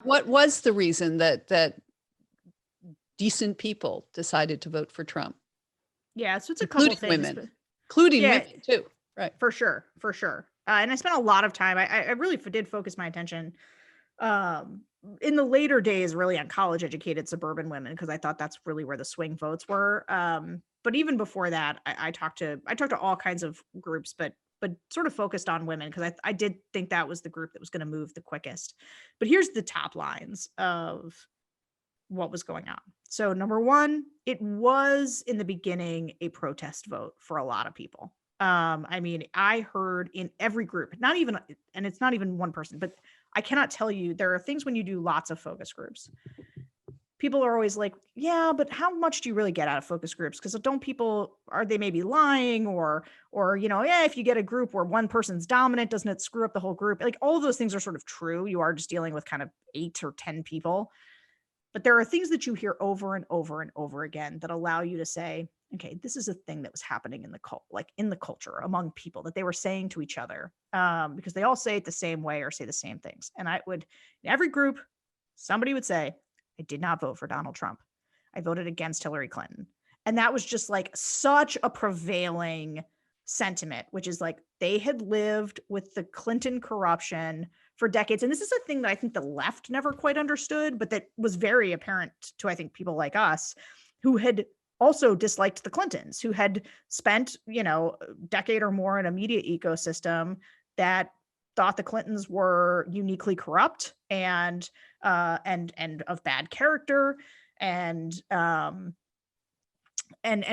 What was the reason that decent people decided to vote for Trump, Yeah, so it's a couple including things, women, but including yeah, women too? Right. for sure, for sure. And I spent a lot of time. I really did focus my attention um, in the later days, really on college educated suburban women, because I thought that's really where the swing votes were. But even before that, I talked to all kinds of groups, but sort of focused on women because I did think that was the group that was going to move the quickest. But here's the top lines of what was going on. So number one, it was in the beginning a protest vote for a lot of people. I mean, I heard in every group, not even, and it's not even one person, but I cannot tell you, there are things when you do lots of focus groups. People are always like, yeah, but how much do you really get out of focus groups? Because don't people, are they maybe lying or, yeah, if you get a group where one person's dominant, doesn't it screw up the whole group? Like all of those things are sort of true. You are just dealing with kind of 8 or 10 people. But there are things that you hear over and over and over again that allow you to say, okay, this is a thing that was happening in the cult, like in the culture among people that they were saying to each other, because they all say it the same way or say the same things. And I would, in every group, somebody would say, I did not vote for Donald Trump. I voted against Hillary Clinton. And that was just like such a prevailing sentiment, which is like they had lived with the Clinton corruption for decades. And this is a thing that I think the left never quite understood, but that was very apparent to, I think, people like us who had also disliked the Clintons, who had spent, a decade or more in a media ecosystem that thought the Clintons were uniquely corrupt and of bad character and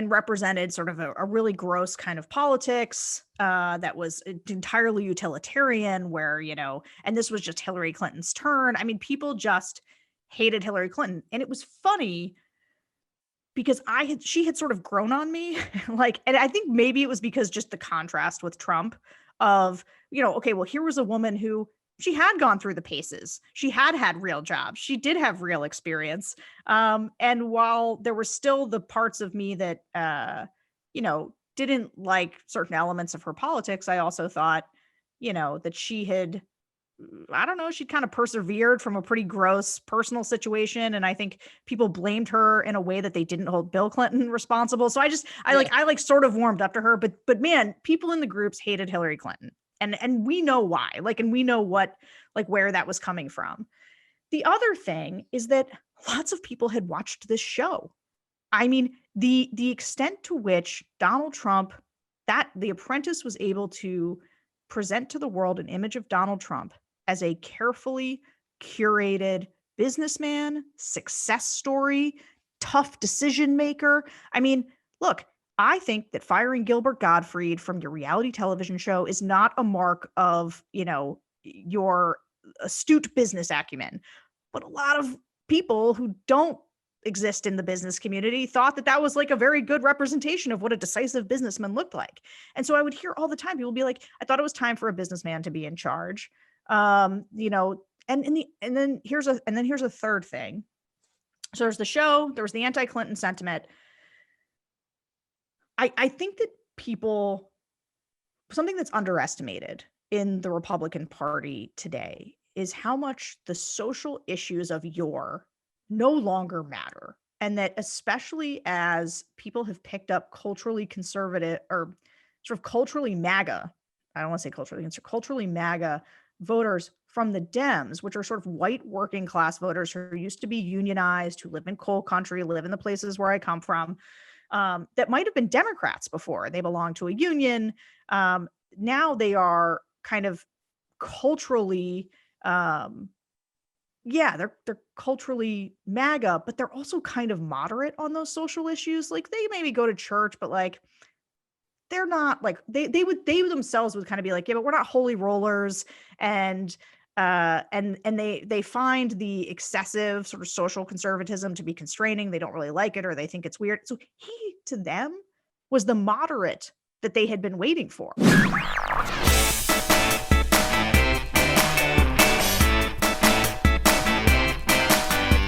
represented sort of a really gross kind of politics that was entirely utilitarian where, and this was just Hillary Clinton's turn. I mean, people just hated Hillary Clinton. And it was funny because she had sort of grown on me. And I think maybe it was because just the contrast with Trump of, okay, well, here was a woman who she had gone through the paces. She had real jobs. She did have real experience. And while there were still the parts of me that, didn't like certain elements of her politics, I also thought, that she had, I don't know, she'd kind of persevered from a pretty gross personal situation. And I think people blamed her in a way that they didn't hold Bill Clinton responsible. So I sort of warmed up to her, but man, people in the groups hated Hillary Clinton. And we know why, and we know where that was coming from. The other thing is that lots of people had watched this show. I mean, the extent to which Donald Trump, that The Apprentice was able to present to the world an image of Donald Trump as a carefully curated businessman, success story, tough decision maker. I mean, look, I think that firing Gilbert Gottfried from your reality television show is not a mark of, your astute business acumen. But a lot of people who don't exist in the business community thought that was like a very good representation of what a decisive businessman looked like. And so I would hear all the time people be like, I thought it was time for a businessman to be in charge. And then here's a third thing. So there's the show, there was the anti-Clinton sentiment. I think that something that's underestimated in the Republican Party today is how much the social issues of yore no longer matter. And that especially as people have picked up culturally conservative or sort of culturally MAGA, I don't want to say culturally MAGA voters from the Dems, which are sort of white working class voters who used to be unionized, who live in coal country, live in the places where I come from, that might have been Democrats before. They belong to a union. Now they are kind of culturally, they're culturally MAGA, but they're also kind of moderate on those social issues. Like they maybe go to church, but like they're not like they themselves would kind of be like, yeah, but we're not holy rollers. And they find the excessive sort of social conservatism to be constraining. They don't really like it, or they think it's weird. So he, to them, was the moderate that they had been waiting for.